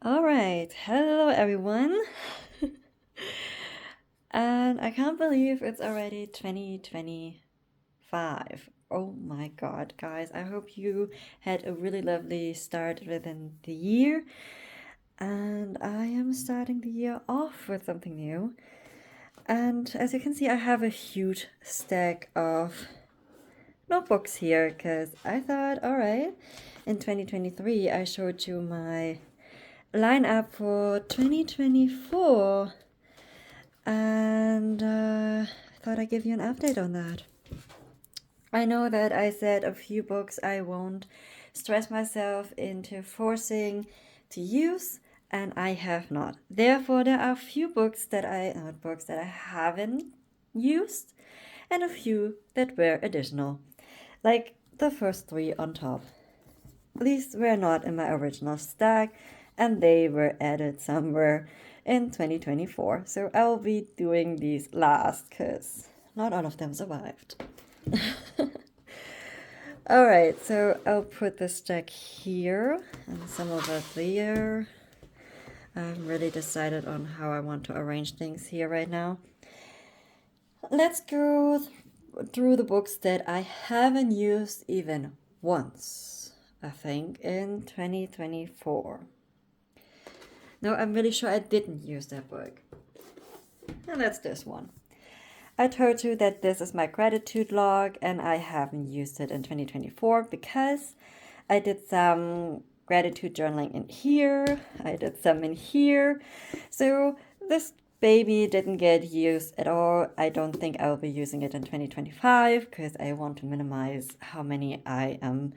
All right, hello everyone. And I can't believe it's already 2025. Oh my god, guys, I hope you had a really lovely start within the year. And I am starting the year off with something new. And as you can see, I have a huge stack of notebooks here because I thought, all right, in 2023, I showed you my lineup for 2024, and I thought I'd give you an update on that. I know that I said a few books I won't stress myself into forcing to use, and I have not. Therefore, there are a few books that I haven't used, and a few that were additional, like the first three on top. These were not in my original stack, and they were added somewhere in 2024. So I'll be doing these last because not all of them survived. All right, so I'll put this stack here and some of it there. I haven't really decided on how I want to arrange things here right now. Let's go through the books that I haven't used even once, I think, in 2024. No, I'm really sure I didn't use that book. And that's this one. I told you that this is my gratitude log and I haven't used it in 2024 because I did some gratitude journaling in here, I did some in here. So this baby didn't get used at all. I don't think I'll be using it in 2025 because I want to minimize how many I am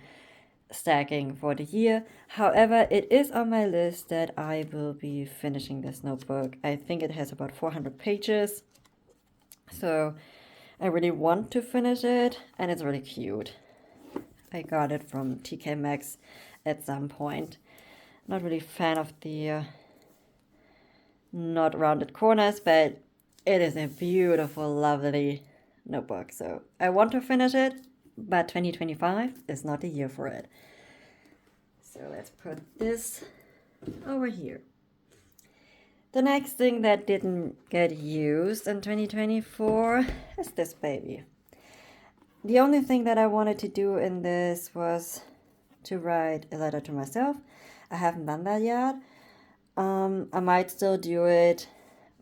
stacking for the year. However, it is on my list that I will be finishing this notebook. I think it has about 400 pages. So I really want to finish it, and it's really cute. I got it from TK Maxx at some point. Not really fan of the not rounded corners, but it is a beautiful, lovely notebook. So I want to finish it, but 2025 is not the year for it. So let's put this over here. The next thing that didn't get used in 2024 is this baby. The only thing that I wanted to do in this was to write a letter to myself. I haven't done that yet. I might still do it,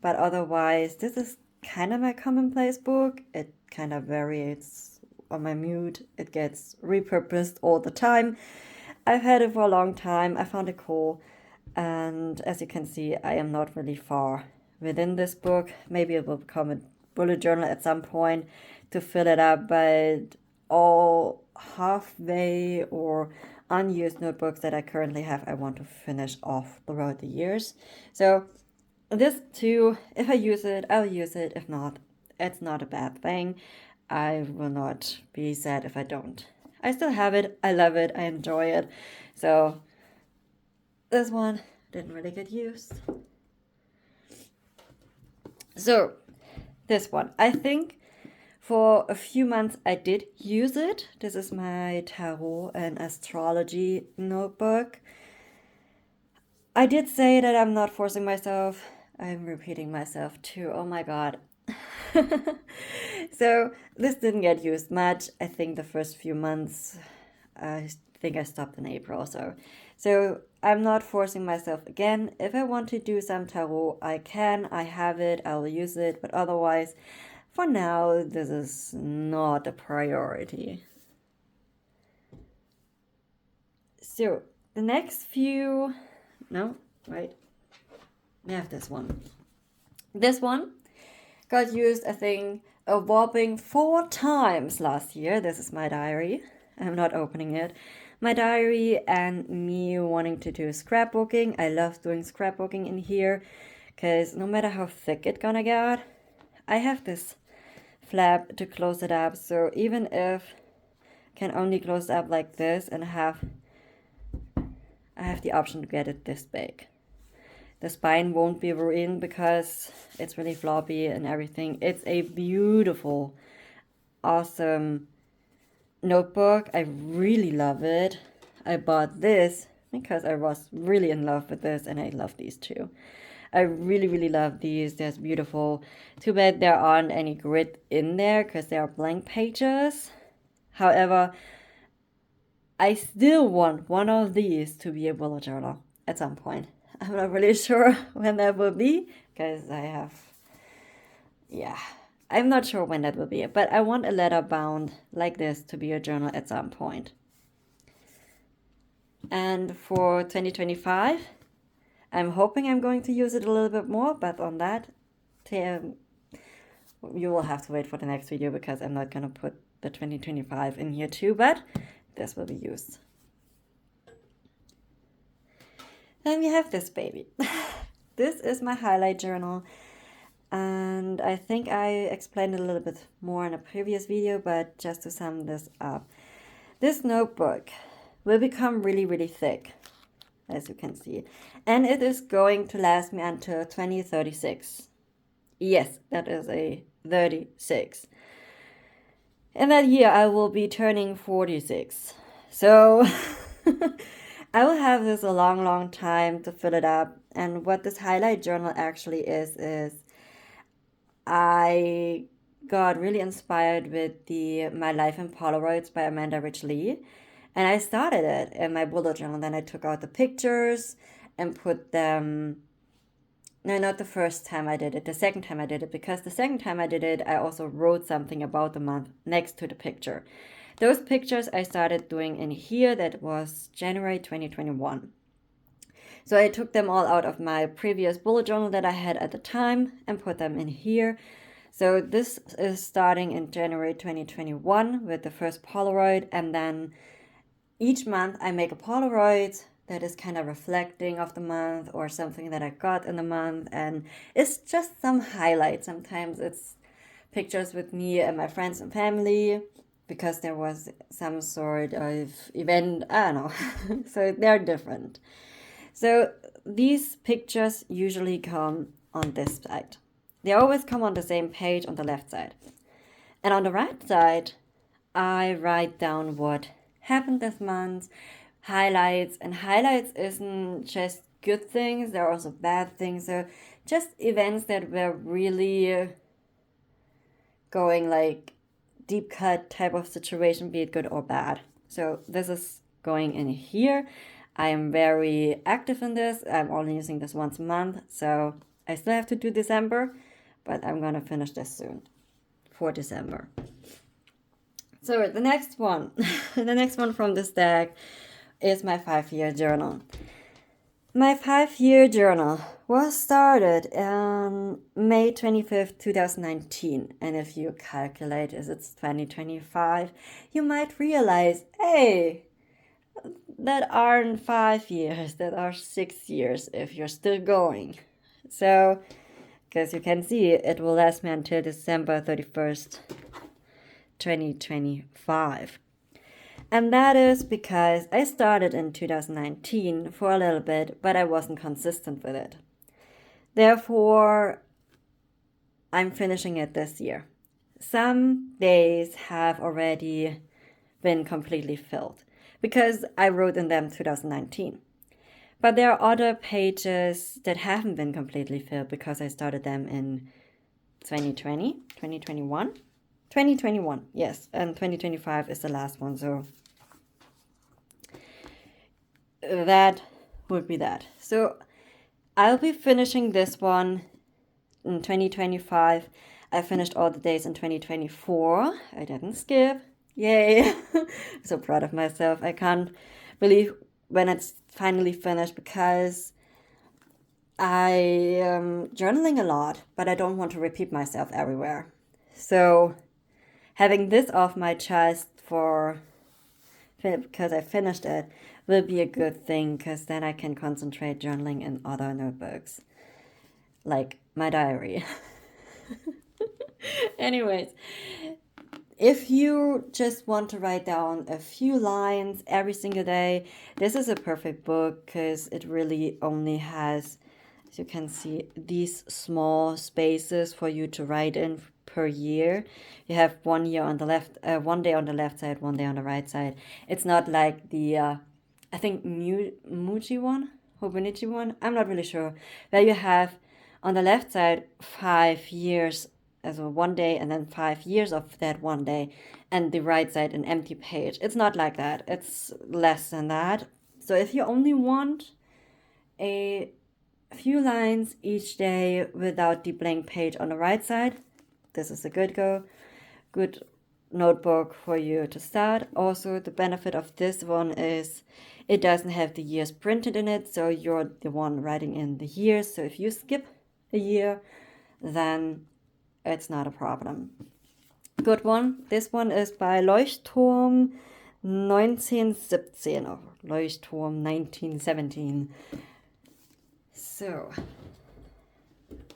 but otherwise, this is kind of my commonplace book. It kind of varies on my mood. It gets repurposed all the time. I've had it for a long time. I found it cool. And as you can see, I am not really far within this book. Maybe it will become a bullet journal at some point to fill it up, but all halfway or unused notebooks that I currently have, I want to finish off throughout the years. So this too, if I use it, I'll use it. If not, it's not a bad thing. I will not be sad if I don't. I still have it. I love it. I enjoy it. So this one didn't really get used. So this one, I think for a few months I did use it. This is my tarot and astrology notebook. I did say that I'm not forcing myself. I'm repeating myself too. Oh my god. So this didn't get used much. I think the first few months, I think I stopped in April. So I'm not forcing myself again. If I want to do some tarot, I can. I have it. I will use it. But otherwise, for now, this is not a priority. So the next few, no, right? We have this one. This one got used, I think, a whopping 4 times last year. This is my diary. I'm not opening it. My diary and me wanting to do scrapbooking. I love doing scrapbooking in here because no matter how thick it's gonna get, I have this flap to close it up. So even if I can only close it up like this and I have the option to get it this big. The spine won't be ruined because it's really floppy and everything. It's a beautiful, awesome notebook. I really love it. I bought this because I was really in love with this, and I love these too. I really, really love these. They're beautiful. Too bad there aren't any grid in there because they are blank pages. However, I still want one of these to be a bullet journal at some point. I'm not really sure when that will be because I'm not sure when that will be, but I want a letter bound like this to be a journal at some point. And for 2025, I'm hoping I'm going to use it a little bit more, but on that, you will have to wait for the next video because I'm not going to put the 2025 in here too, but this will be used. Then we have this baby. This is my highlight journal, and I think I explained it a little bit more in a previous video, but just to sum this up. This notebook will become really, really thick, as you can see, and it is going to last me until 2036. Yes, that is a 36. In that year, I will be turning 46. So I will have this a long, long time to fill it up. And what this highlight journal actually is I got really inspired with the My Life in Polaroids by Amanda Rich Lee. And I started it in my bullet journal. Then I took out the pictures and put them. No, not the first time I did it. The second time I did it. Because the second time I did it, I also wrote something about the month next to the picture. Those pictures I started doing in here. That was January 2021. So I took them all out of my previous bullet journal that I had at the time and put them in here. So this is starting in January 2021 with the first Polaroid, and then each month I make a Polaroid that is kind of reflecting of the month or something that I got in the month, and it's just some highlights. Sometimes it's pictures with me and my friends and family because there was some sort of event, I don't know. So they're different. So these pictures usually come on this side. They always come on the same page on the left side. And on the right side, I write down what happened this month, highlights. And highlights isn't just good things, there are also bad things. So just events that were really going like deep cut type of situation, be it good or bad. So this is going in here. I am very active in this. I'm only using this once a month, so I still have to do December, but I'm gonna finish this soon for December. So the next one, the next one from this deck is my 5-year journal. My 5-year journal was started on May 25th, 2019. And if you calculate as it's 2025, you might realize, hey, that aren't 5 years, that are 6 years if you're still going. So, because you can see, it will last me until December 31st, 2025. And that is because I started in 2019 for a little bit, but I wasn't consistent with it. Therefore, I'm finishing it this year. Some days have already been completely filled because I wrote in them 2019. But there are other pages that haven't been completely filled because I started them in 2020, 2021. 2021, yes, and 2025 is the last one, so that would be that. So I'll be finishing this one in 2025. I finished all the days in 2024. I didn't skip. Yay! I'm so proud of myself. I can't believe when it's finally finished because I am journaling a lot, but I don't want to repeat myself everywhere. So having this off my chest because I finished it will be a good thing because then I can concentrate journaling in other notebooks, like my diary. Anyways, if you just want to write down a few lines every single day, this is a perfect book because it really only has, as you can see, these small spaces for you to write in per year. You have 1 year on the left, 1 day on the left side, 1 day on the right side. It's not like the I think Muji one, Hobonichi one, I'm not really sure, where you have on the left side 5 years as a one day and then 5 years of that one day, and the right side an empty page. It's not like that, it's less than that. So if you only want a few lines each day without the blank page on the right side, this is a good notebook for you to start. Also, the benefit of this one is it doesn't have the years printed in it, so you're the one writing in the years. So if you skip a year, then it's not a problem. Good one. This one is by Leuchtturm 1917 or Leuchtturm 1917. So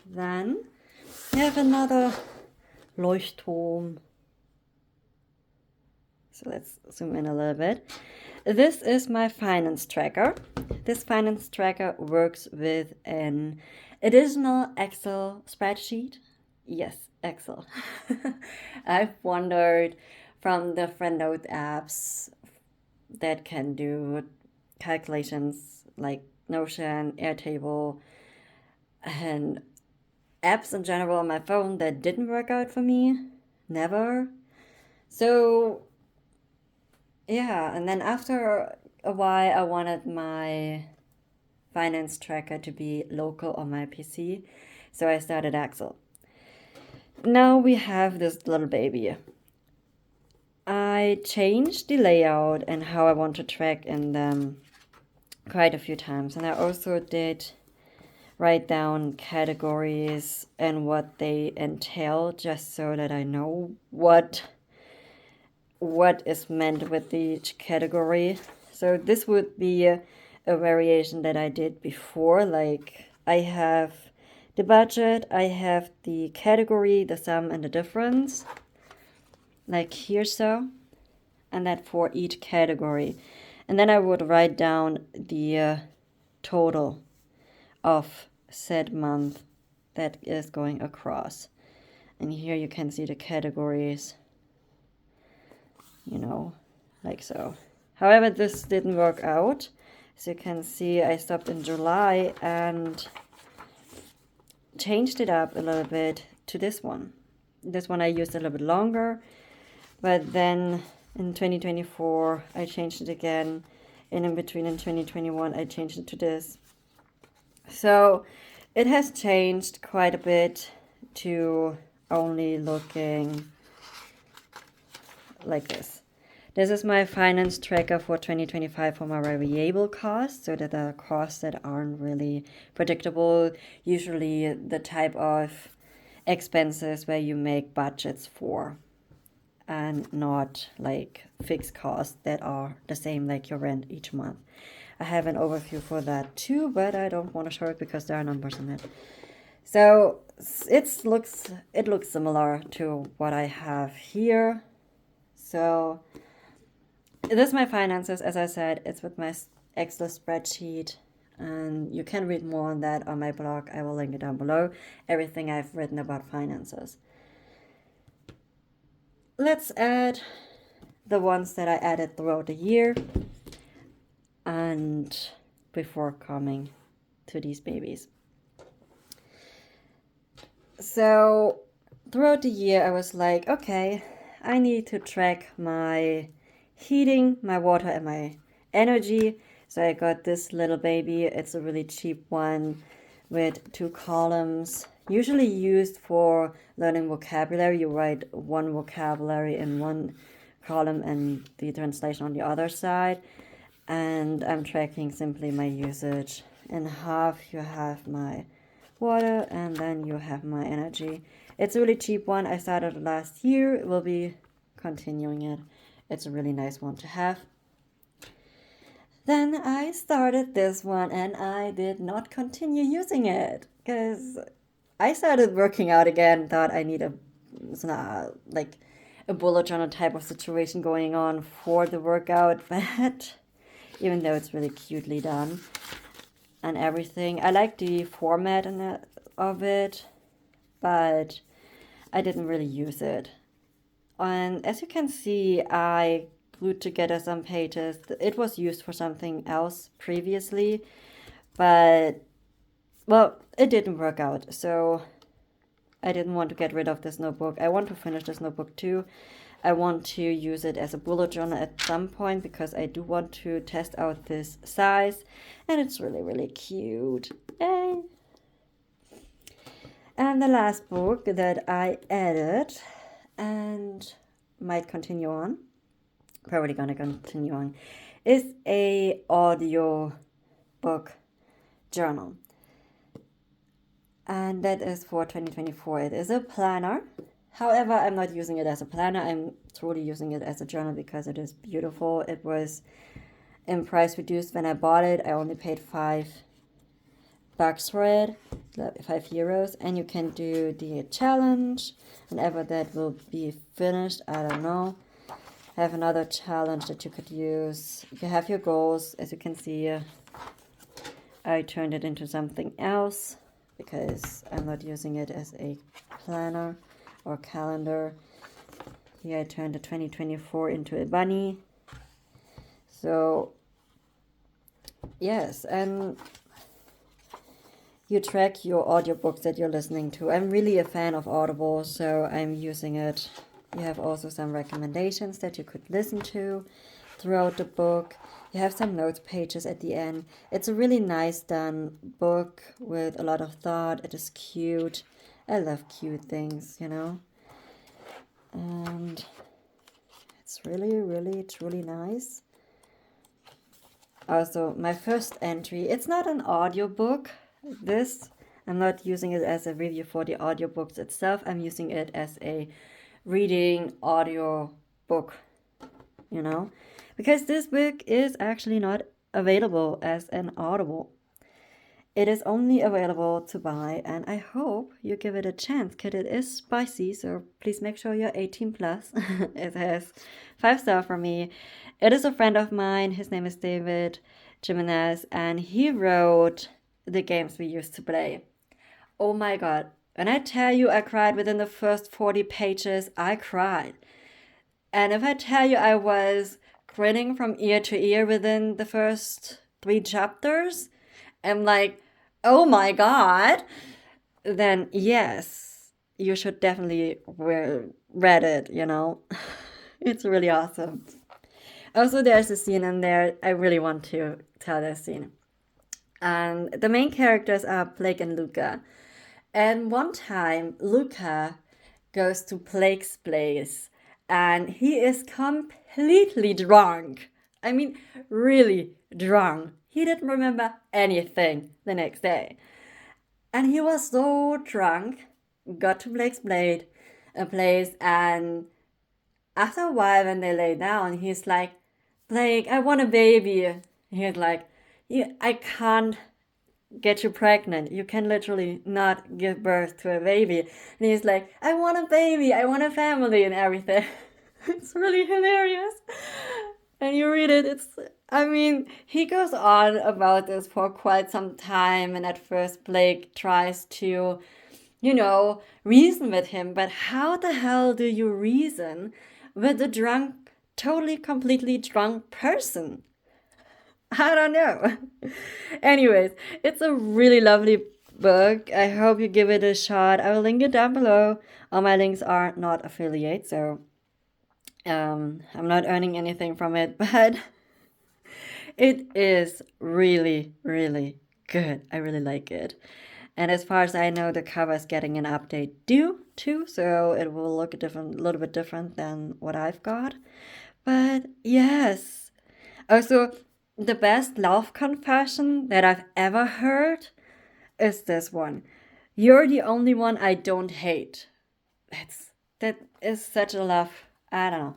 then we have another Leuchtturm. So let's zoom in a little bit. This is my finance tracker. This finance tracker works with an additional Excel spreadsheet. Yes, Excel. I've wondered from different note apps that can do calculations like Notion, Airtable, and apps in general on my phone that didn't work out for me. Never. So yeah, and then after a while, I wanted my finance tracker to be local on my PC, so I started Excel. Now we have this little baby. I changed the layout and how I want to track in them quite a few times, and I also did write down categories and what they entail, just so that I know what is meant with each category. So this would be a variation that I did before. Like I have the budget, I have the category, the sum and the difference, like here so, and that for each category. And then I would write down the total of said month that is going across. And here you can see the categories, like so. However, this didn't work out. As you can see, I stopped in July and changed it up a little bit to this one. This one I used a little bit longer, but then in 2024 I changed it again, and in between in 2021 I changed it to this. So it has changed quite a bit to only looking like this. This is my finance tracker for 2025 for my variable costs, so that are costs that aren't really predictable, usually the type of expenses where you make budgets for, and not like fixed costs that are the same like your rent each month. I have an overview for that too, but I don't want to show it because there are numbers in it. So it looks similar to what I have here. So this is my finances. As I said, it's with my Excel spreadsheet, and you can read more on that on my blog. I will link it down below. Everything I've written about finances. Let's add the ones that I added throughout the year and before coming to these babies. So throughout the year, I was like, okay, I need to track my heating, my water, and my energy. So I got this little baby. It's a really cheap one with 2 columns, usually used for learning vocabulary. You write one vocabulary in one column and the translation on the other side. And I'm tracking simply my usage. In half you have my water and then you have my energy. It's a really cheap one. I started last year. We'll be continuing it. It's a really nice one to have. Then I started this one and I did not continue using it because I started working out again. Thought I need a bullet journal type of situation going on for the workout, but even though it's really cutely done and everything, I like the format of it, but I didn't really use it. And as you can see, I glued together some pages. It was used for something else previously, but well, it didn't work out. So I didn't want to get rid of this notebook. I want to finish this notebook too. I want to use it as a bullet journal at some point because I do want to test out this size, and it's really, really cute. Yay! And the last book that I added and might continue on, probably gonna continue on, is a audio book journal. And that is for 2024. It is a planner. However, I'm not using it as a planner. I'm truly using it as a journal because it is beautiful. It was in price reduced when I bought it. I only paid $5 for it, €5, and you can do the challenge whenever that will be finished. I don't know. I have another challenge that you could use. You have your goals. As you can see, I turned it into something else because I'm not using it as a planner or calendar. Here I turned the 2024 into a bunny. So yes, and you track your audiobooks that you're listening to. I'm really a fan of Audible, so I'm using it. You have also some recommendations that you could listen to throughout the book. You have some notes pages at the end. It's a really nice done book with a lot of thought. It is cute. I love cute things, you know. And it's really, really, truly nice. Also, my first entry, it's not an audiobook. I'm not using it as a review for the audiobooks itself. I'm using it as a reading audio book, you know, because this book is actually not available as an Audible. It is only available to buy, and I hope you give it a chance because it is spicy, so please make sure you're 18 plus. It has 5 stars from me. It is a friend of mine. His name is David Jimenez, and he wrote the games we used to play. Oh my god. When I tell you I cried within the first 40 pages, I cried. And if I tell you I was grinning from ear to ear within the first 3 chapters, I'm like, oh my god, then yes, you should definitely read it, you know. It's really awesome. Also, there's a scene in there, I really want to tell this scene. And the main characters are Blake and Luca. And one time, Luca goes to Blake's place and he is completely drunk. I mean, really drunk. He didn't remember anything the next day. And he was so drunk, got to Blake's place, and after a while, when they lay down, he's like, Blake, I want a baby. He's like, yeah, I can't get you pregnant. You can literally not give birth to a baby. And he's like, I want a baby. I want a family and everything. It's really hilarious. And you read it, he goes on about this for quite some time. And at first, Blake tries to, reason with him. But how the hell do you reason with a drunk, totally, completely drunk person? I don't know. Anyways, it's a really lovely book. I hope you give it a shot. I will link it down below. All my links are not affiliate, so I'm not earning anything from it, but it is really, really good. I really like it. And as far as I know, the cover is getting an update due too, so it will look a little bit different than what I've got. But yes. Also, the best love confession that I've ever heard is this one. You're the only one I don't hate. That is such a love. I don't know.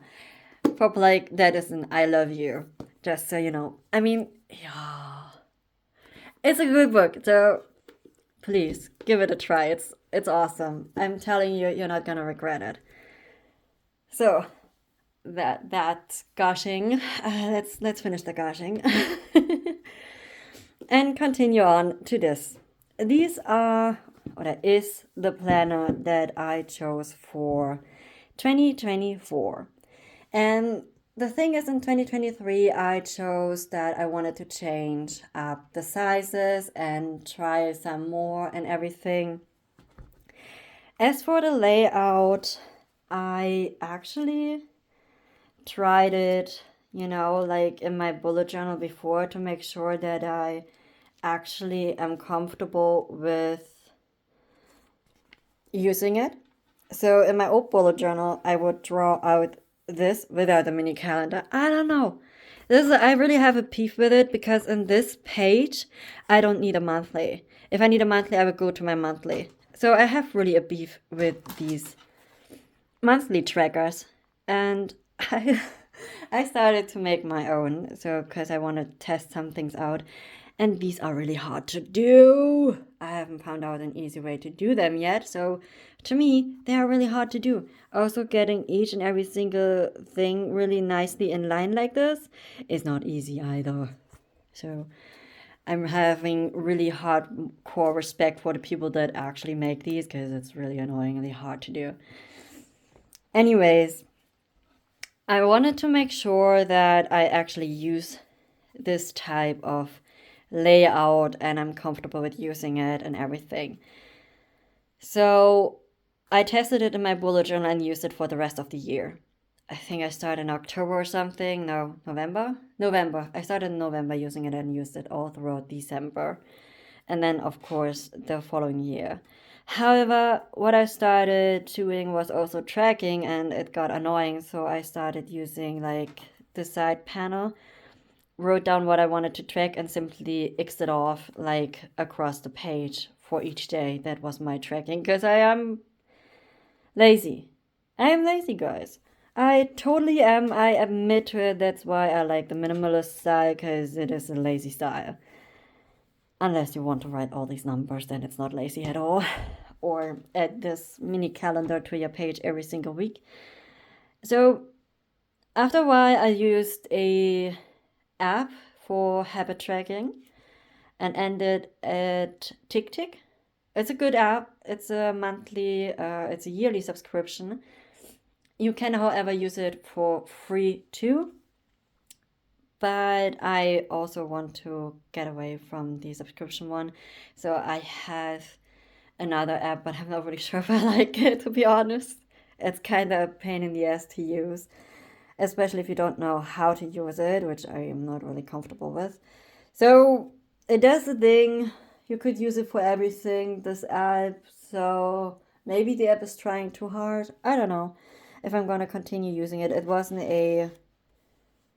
For Blake, that is an I love you. Just so you know. Yeah. It's a good book, so please give it a try. It's awesome. I'm telling you, you're not gonna regret it. So that gushing. Let's finish the gushing and continue on to this. That is the planner that I chose for 2024, and the thing is, in 2023, I chose that I wanted to change up the sizes and try some more and everything. As for the layout, I actually tried it, like in my bullet journal before to make sure that I actually am comfortable with using it. So in my old bullet journal, I would draw out this without a mini calendar. I don't know. I really have a beef with it because in this page, I don't need a monthly. If I need a monthly, I would go to my monthly. So I have really a beef with these monthly trackers, and I started to make my own. So because I want to test some things out, and these are really hard to do. I haven't found out an easy way to do them yet. So to me, they are really hard to do. Also, getting each and every single thing really nicely in line like this is not easy either. So I'm having really hardcore respect for the people that actually make these because it's really annoyingly hard to do. Anyways, I wanted to make sure that I actually use this type of layout and I'm comfortable with using it and everything. So I tested it in my bullet journal and used it for the rest of the year. I think I started in October or something. No, November? November. I started in November using it and used it all throughout December. And then, of course, the following year. However, what I started doing was also tracking and it got annoying. So I started using like the side panel, wrote down what I wanted to track and simply X'd it off like across the page for each day. That was my tracking because I am lazy. I am lazy, guys. I totally am. I admit to it. That's why I like the minimalist style because it is a lazy style. Unless you want to write all these numbers, then it's not lazy at all. Or add this mini calendar to your page every single week. So after a while, I used a app for habit tracking and ended at TickTick. It's a good app. It's a yearly subscription. You can, however, use it for free too. But I also want to get away from the subscription one. So I have another app, but I'm not really sure if I like it, to be honest. It's kind of a pain in the ass to use, especially if you don't know how to use it, which I am not really comfortable with. So it does the thing. You could use it for everything, this app. So maybe the app is trying too hard. I don't know if I'm going to continue using it. It wasn't a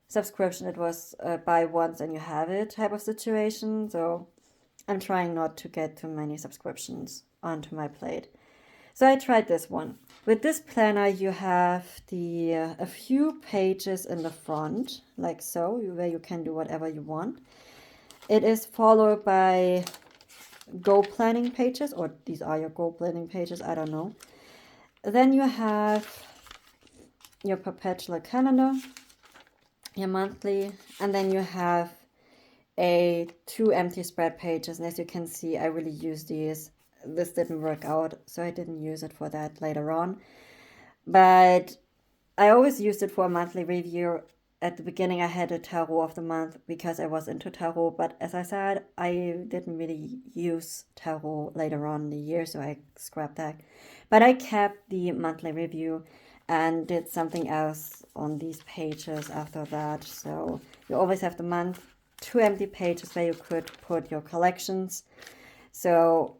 subscription, it was buy once and you have it type of situation. So I'm trying not to get too many subscriptions onto my plate. So I tried this one. With this planner, you have a few pages in the front, like so, where you can do whatever you want. It is followed by goal planning pages, or these are your goal planning pages, I don't know. Then you have your perpetual calendar, your monthly, and then you have two empty spread pages. And as you can see, I really use these. This didn't work out, so I didn't use it for that later on. But I always used it for a monthly review. At the beginning, I had a tarot of the month because I was into tarot. But as I said, I didn't really use tarot later on in the year, so I scrapped that. But I kept the monthly review and did something else on these pages after that. So you always have the month, two empty pages where you could put your collections. So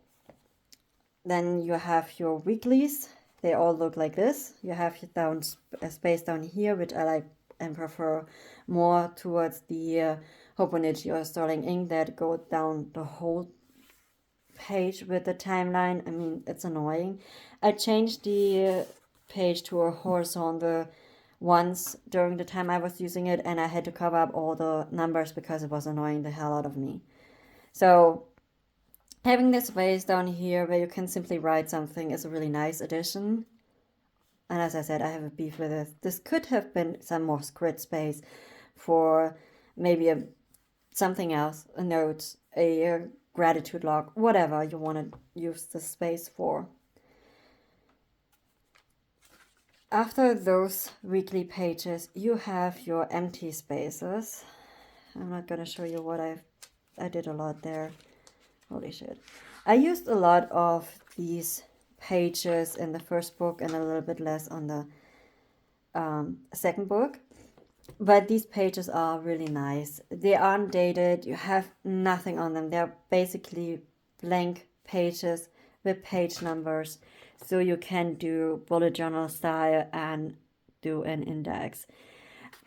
then you have your weeklies. They all look like this. You have down a space down here, which I like and prefer more towards the Hobonichi or Sterling Ink that go down the whole page with the timeline. I mean, it's annoying. I changed the page to a horizontal once during the time I was using it, and I had to cover up all the numbers because it was annoying the hell out of me. So having this space down here where you can simply write something is a really nice addition. And as I said, I have a beef with it. This could have been some more grid space for maybe something else, a note, a gratitude log, whatever you want to use the space for. after those weekly pages, you have your empty spaces. I'm not gonna show you what I did a lot there. Holy shit. I used a lot of these pages in the first book and a little bit less on the second book. But these pages are really nice. They aren't dated. You have nothing on them. They're basically blank pages with page numbers. So you can do bullet journal style and do an index.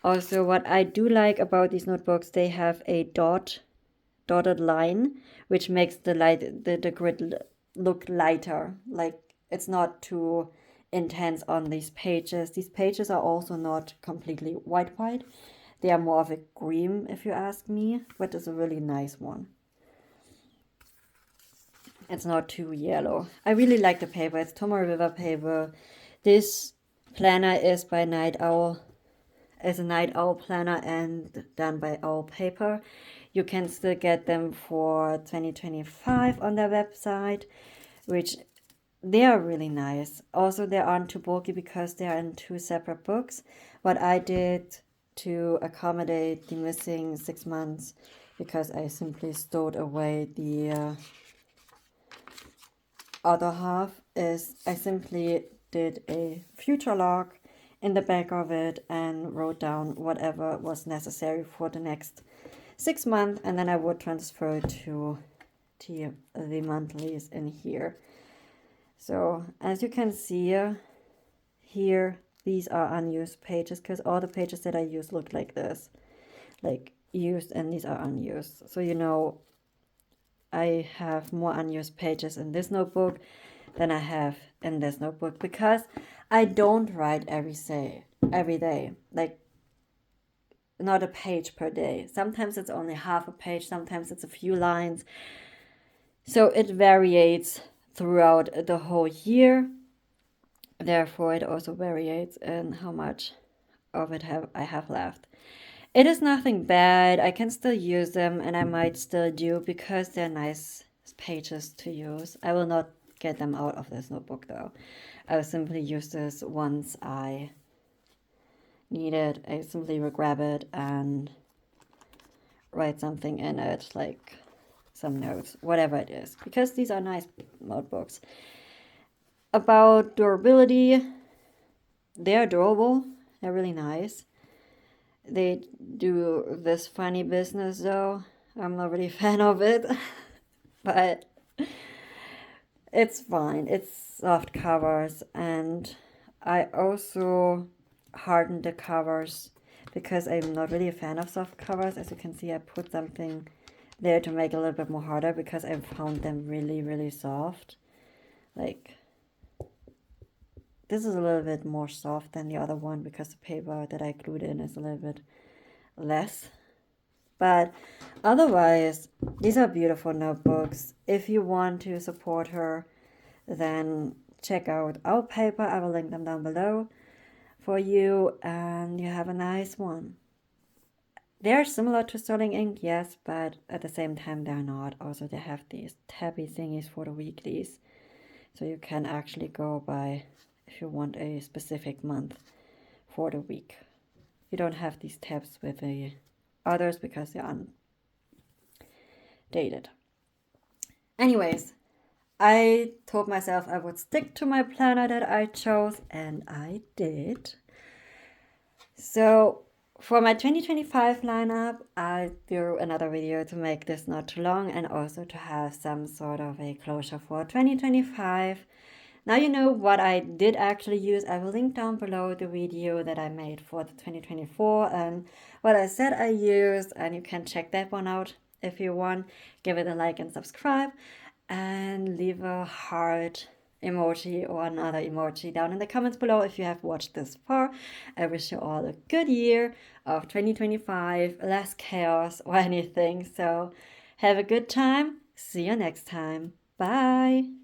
Also, what I do like about these notebooks, they have a dotted line, which makes the grid look lighter. Like it's not too intense on these pages. These pages are also not completely white. They are more of a cream, if you ask me, but it's a really nice one. It's not too yellow. I really like the paper. It's Tomoe River paper. This planner is by Night Owl. It's a Night Owl planner and done by Owl Paper. You can still get them for 2025 on their website, which they are really nice. Also, they aren't too bulky because they are in 2 separate books. What I did to accommodate the missing 6 months, because I simply stowed away the other half, is I simply did a future log in the back of it and wrote down whatever was necessary for the next 6 months, and then I would transfer to the monthlies in here. So as you can see here, these are unused pages because all the pages that I use look like this, like used, and these are unused. So you know, I have more unused pages in this notebook than I have in this notebook because I don't write every day, like not a page per day. Sometimes it's only half a page, sometimes it's a few lines. So it varies throughout the whole year. Therefore, it also varies in how much of it I have left. It is nothing bad. I can still use them, and I might still do because they're nice pages to use. I will not get them out of this notebook though. I will simply use this once I need it. I simply will grab it and write something in it, like some notes, whatever it is, because these are nice notebooks. About durability, they're durable. They're really nice. They do this funny business though. I'm not really a fan of it, but it's fine. It's soft covers, and I also hardened the covers because I'm not really a fan of soft covers. As you can see, I put something there to make it a little bit more harder because I found them really, really soft. Like, this is a little bit more soft than the other one because the paper that I glued in is a little bit less. But otherwise, these are beautiful notebooks. If you want to support her, then check out Owl Paper. I will link them down below for you, and you have a nice one. They're similar to Sterling Ink, yes, but at the same time they're not. Also, they have these tabby thingies for the weeklies, so you can actually go by if you want a specific month for the week. You don't have these tabs with the others because they're undated. Anyways, I told myself I would stick to my planner that I chose, and I did. So for my 2025 lineup, I'll do another video to make this not too long and also to have some sort of a closure for 2025. Now you know what I did actually use. I will link down below the video that I made for the 2024 and what I said I used, and you can check that one out if you want. Give it a like and subscribe, and leave a heart emoji or another emoji down in the comments below if you have watched this far. I wish you all a good year of 2025, less chaos or anything. So have a good time. See you next time. Bye.